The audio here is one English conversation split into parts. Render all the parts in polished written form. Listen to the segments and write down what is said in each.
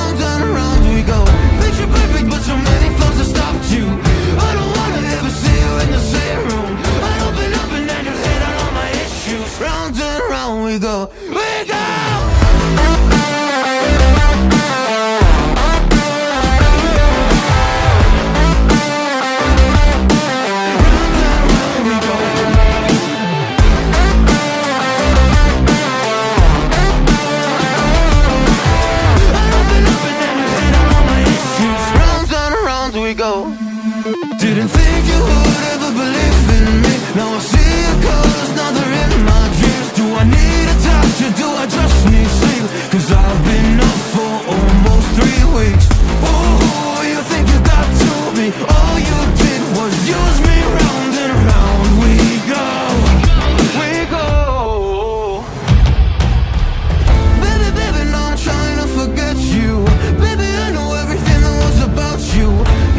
round and round we go. Picture perfect, but so many flaws that stopped you. I don't wanna ever see you in the same room. I'd open up and then you'd hit on all my issues. Round and round we go, we go. Didn't think you would ever believe in me. Now I see your colors, now they're in my dreams. Do I need a touch or do I just need sleep? Cause I've been up for almost 3 weeks. Oh, you think you got to me? All you did was use me. Round and round we go, we go. Baby, baby, now I'm trying to forget you. Baby, I know everything that was about you.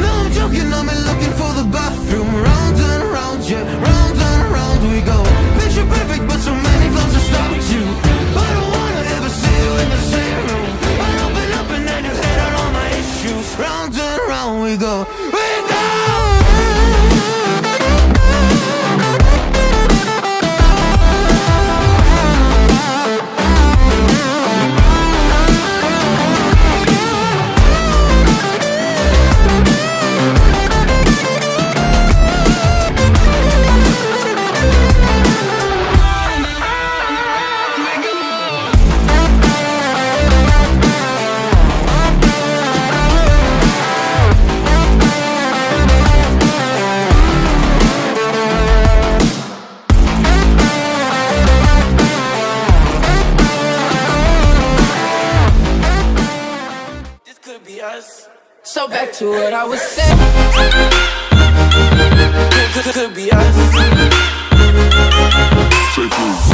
No, I'm joking, I'm looking for the bathroom. Round and round, yeah, round and round we go. Picture perfect, but so many flaws that stopped you. I don't wanna ever see you in the same room. I open up and then you hit on all my issues. Round and round we go, we go. So back to what I was saying. Could be us. Say please.